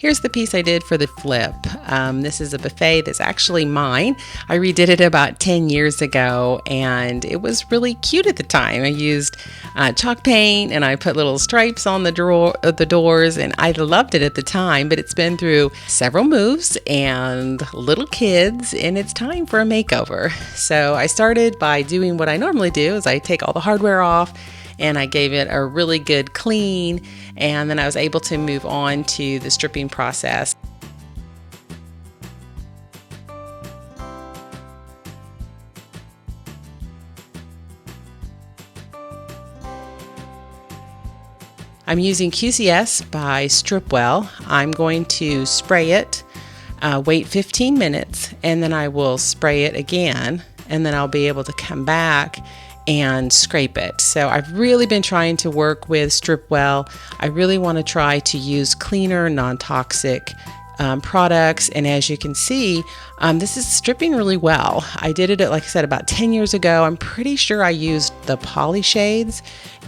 Here's the piece I did for the flip. This is a buffet that's actually mine. I redid it about 10 years ago and it was really cute at the time. I used chalk paint and I put little stripes on the doors, and I loved it at the time, but it's been through several moves and little kids, and it's time for a makeover. So I started by doing what I normally do, is I take all the hardware off and I gave it a really good clean, and then I was able to move on to the stripping process. I'm using QCS by Stripwell. I'm going to spray it, wait 15 minutes, and then I will spray it again, and then I'll be able to come back and scrape it. So I've really been trying to work with Stripwell. I really want to try to use cleaner, non-toxic products, and as you can see, this is stripping really well. I did it, like I said, about 10 years ago. I'm pretty sure I used the poly shades,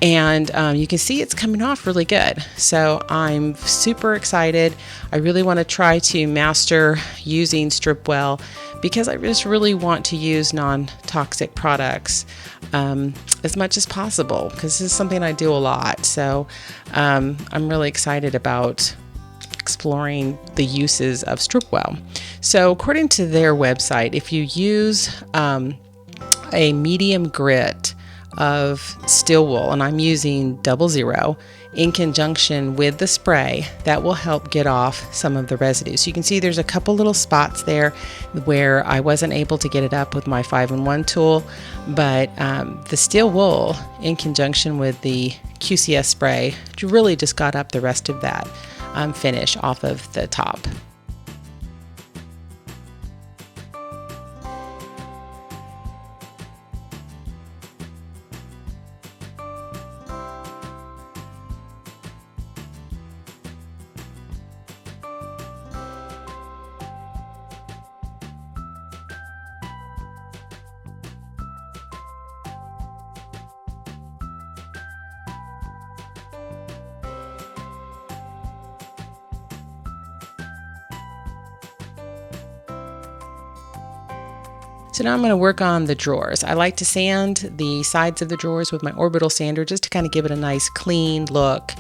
and you can see it's coming off really good. So I'm super excited. I really want to try to master using Stripwell because I just really want to use non-toxic products as much as possible, because this is something I do a lot. So I'm really excited about exploring the uses of Stripwell. So according to their website, if you use a medium grit of steel wool, and I'm using 00 in conjunction with the spray, that will help get off some of the residue. So you can see there's a couple little spots there where I wasn't able to get it up with my 5-in-1 tool, but the steel wool in conjunction with the QCS spray really just got up the rest of that finish off of the top. So now I'm going to work on the drawers. I like to sand the sides of the drawers with my orbital sander just to kind of give it a nice clean look.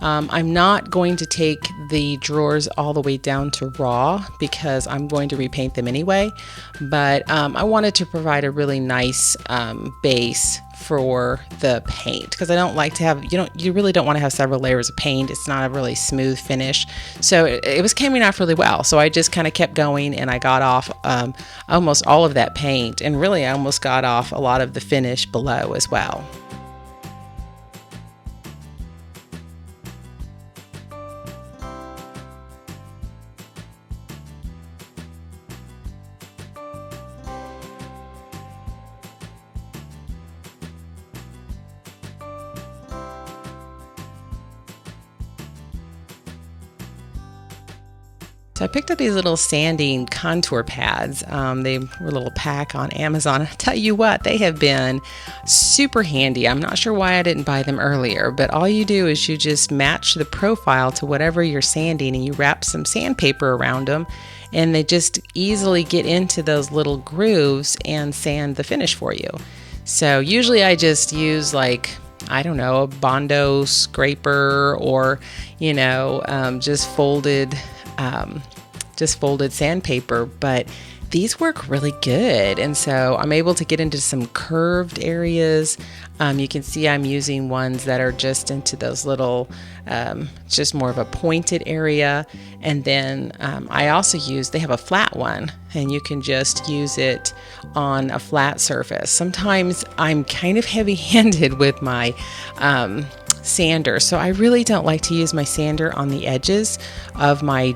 I'm not going to take the drawers all the way down to raw because I'm going to repaint them anyway, but I wanted to provide a really nice base for the paint, because I don't like to have, you really don't want to have several layers of paint. It's not a really smooth finish. So it was coming off really well. So I just kind of kept going, and I got off almost all of that paint, and really I almost got off a lot of the finish below as well. So I picked up these little sanding contour pads. They were a little pack on Amazon. I tell you what, they have been super handy. I'm not sure why I didn't buy them earlier, but all you do is you just match the profile to whatever you're sanding, and you wrap some sandpaper around them, and they just easily get into those little grooves and sand the finish for you. So usually I just use, like, I don't know, a Bondo scraper, or just folded sandpaper, but these work really good, and so I'm able to get into some curved areas. You can see I'm using ones that are just into those little, just more of a pointed area, and then I also they have a flat one, and you can just use it on a flat surface. Sometimes I'm kind of heavy-handed with my sander, so I really don't like to use my sander on the edges of my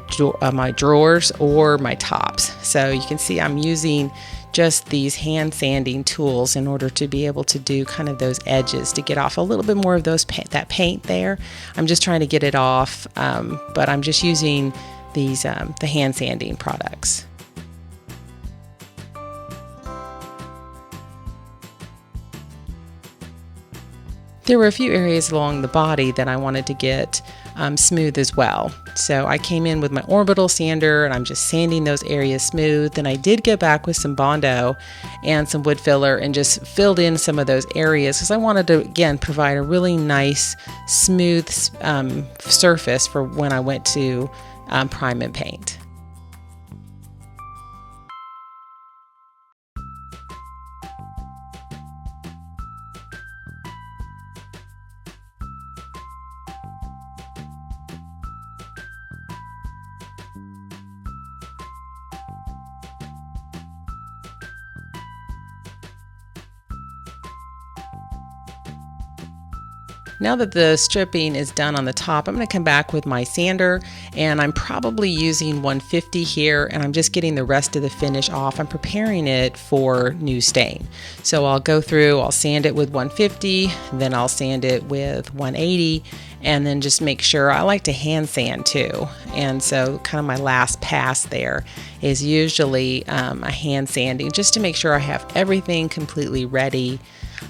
drawers or my tops. So you can see I'm using just these hand sanding tools in order to be able to do kind of those edges to get off a little bit more of that paint there. I'm just trying to get it off, but I'm just using these the hand sanding products. There were a few areas along the body that I wanted to get smooth as well. So I came in with my orbital sander and I'm just sanding those areas smooth. Then I did go back with some Bondo and some wood filler and just filled in some of those areas because I wanted to, again, provide a really nice, smooth surface for when I went to prime and paint. Now that the stripping is done on the top, I'm going to come back with my sander, and I'm probably using 150 here, and I'm just getting the rest of the finish off. I'm preparing it for new stain. So I'll go through, I'll sand it with 150, then I'll sand it with 180, and then just make sure, I like to hand sand too. And so kind of my last pass there is usually a hand sanding just to make sure I have everything completely ready.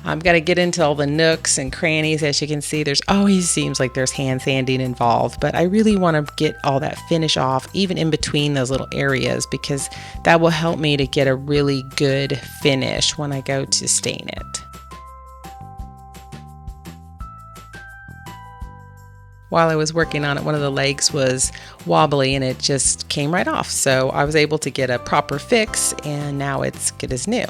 I've got to get into all the nooks and crannies. As you can see, there's always seems like there's hand sanding involved, but I really want to get all that finish off, even in between those little areas, because that will help me to get a really good finish when I go to stain it. While I was working on it, one of the legs was wobbly and it just came right off. So I was able to get a proper fix, and now it's good as new.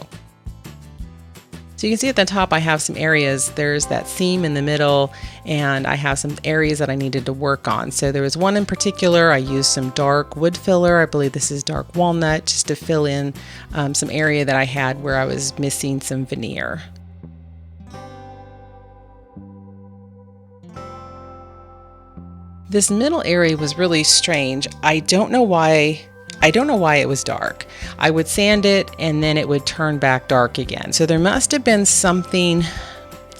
So you can see at the top I have some areas, there's that seam in the middle, and I have some areas that I needed to work on. So there was one in particular, I used some dark wood filler, I believe this is dark walnut, just to fill in some area that I had where I was missing some veneer. This middle area was really strange. I don't know why it was dark. I would sand it and then it would turn back dark again. So there must have been something,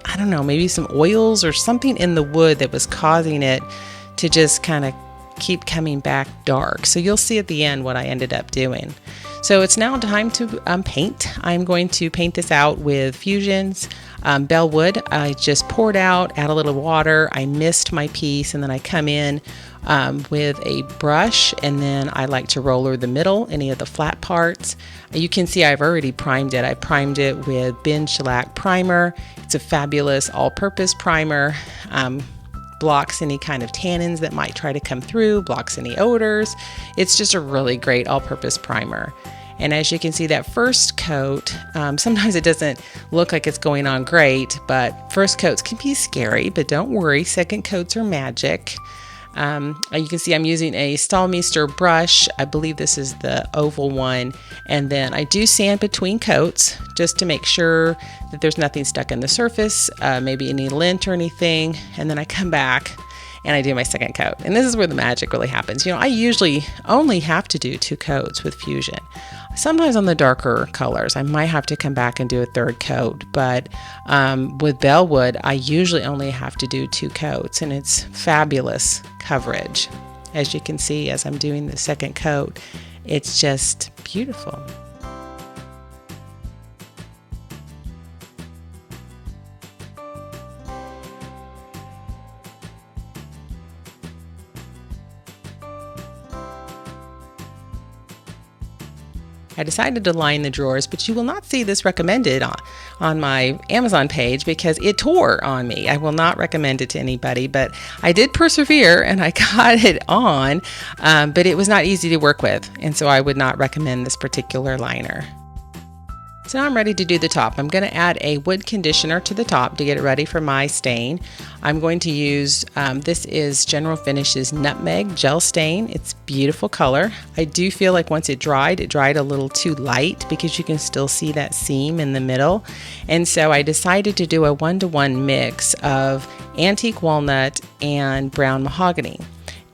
I don't know, maybe some oils or something in the wood that was causing it to just kind of keep coming back dark. So you'll see at the end what I ended up doing. So it's now time to paint. I'm going to paint this out with Fusion's Bellwood. I just poured out, add a little water, I mist my piece, and then I come in with a brush, and then I like to roller the middle, any of the flat parts. You can see I've already primed it. I primed it with Ben Shellac primer. It's a fabulous all-purpose primer. Blocks any kind of tannins that might try to come through, blocks any odors. It's just a really great all-purpose primer. And as you can see, that first coat, sometimes it doesn't look like it's going on great, but first coats can be scary, but don't worry, second coats are magic. You can see I'm using a Stahlmeister brush. I believe this is the oval one. And then I do sand between coats just to make sure that there's nothing stuck in the surface, maybe any lint or anything. And then I come back and I do my second coat. And this is where the magic really happens. You know, I usually only have to do 2 coats with Fusion. Sometimes on the darker colors, I might have to come back and do a third coat, but with Bellwood, I usually only have to do 2 coats, and it's fabulous coverage. As you can see, as I'm doing the second coat, it's just beautiful. I decided to line the drawers, but you will not see this recommended on my Amazon page because it tore on me. I will not recommend it to anybody, but I did persevere and I got it on, but it was not easy to work with, and so I would not recommend this particular liner. So now I'm ready to do the top. I'm going to add a wood conditioner to the top to get it ready for my stain. I'm going to use, this is General Finishes Nutmeg Gel Stain. It's beautiful color. I do feel like once it dried a little too light because you can still see that seam in the middle. And so I decided to do a 1-to-1 mix of antique walnut and brown mahogany.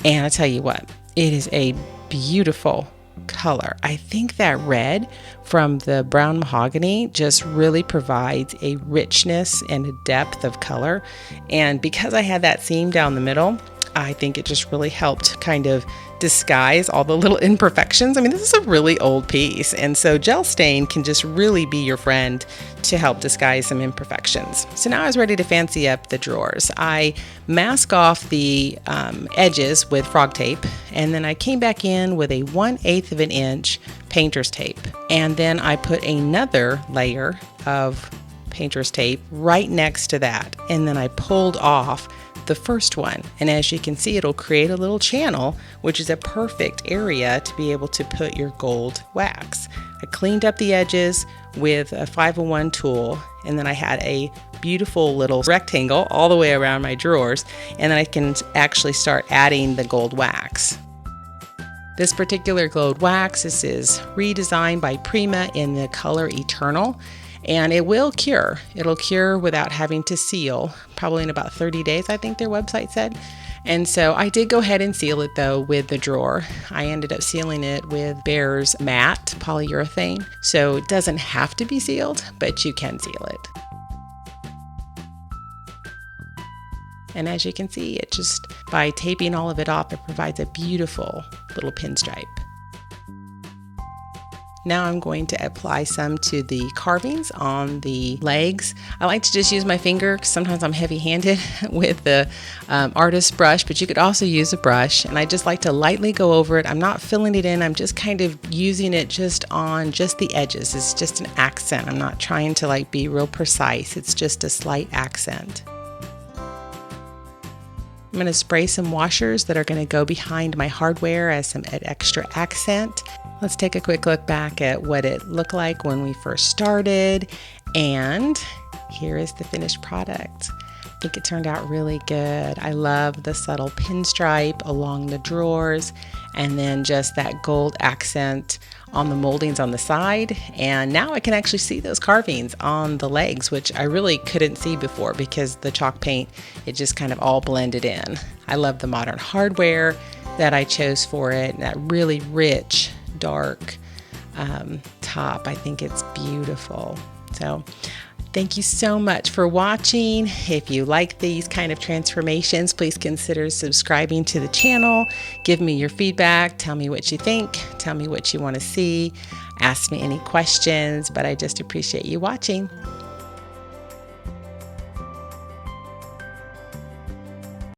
And I tell you what, it is a beautiful color. I think that red from the brown mahogany just really provides a richness and a depth of color. And because I had that seam down the middle, I think it just really helped kind of disguise all the little imperfections. I mean, this is a really old piece, and so gel stain can just really be your friend to help disguise some imperfections. So now I was ready to fancy up the drawers. I mask off the edges with frog tape, and then I came back in with a 1/8 of an inch painter's tape, and then I put another layer of painter's tape right next to that, and then I pulled off the first one, and as you can see, it'll create a little channel, which is a perfect area to be able to put your gold wax. I cleaned up the edges with a 501 tool, and then I had a beautiful little rectangle all the way around my drawers, and then I can actually start adding the gold wax. This particular gold wax, this is reDesign by Prima in the color Eternal. And it will cure. It'll cure without having to seal, probably in about 30 days, I think their website said. And so I did go ahead and seal it though with the drawer. I ended up sealing it with Behr's matte polyurethane. So it doesn't have to be sealed, but you can seal it. And as you can see, it just, by taping all of it off, it provides a beautiful little pinstripe. Now I'm going to apply some to the carvings on the legs. I like to just use my finger because sometimes I'm heavy-handed with the artist brush, but you could also use a brush. And I just like to lightly go over it. I'm not filling it in. I'm just kind of using it just on just the edges. It's just an accent. I'm not trying to like be real precise. It's just a slight accent. I'm going to spray some washers that are going to go behind my hardware as some extra accent. Let's take a quick look back at what it looked like when we first started, and here is the finished product. I think it turned out really good. I love the subtle pinstripe along the drawers, and then just that gold accent on the moldings on the side. And now I can actually see those carvings on the legs, which I really couldn't see before because the chalk paint, it just kind of all blended in. I love the modern hardware that I chose for it, and that really rich dark top. I think it's beautiful. So thank you so much for watching. If you like these kind of transformations, please consider subscribing to the channel. Give me your feedback. Tell me what you think. Tell me what you want to see. Ask me any questions, but I just appreciate you watching.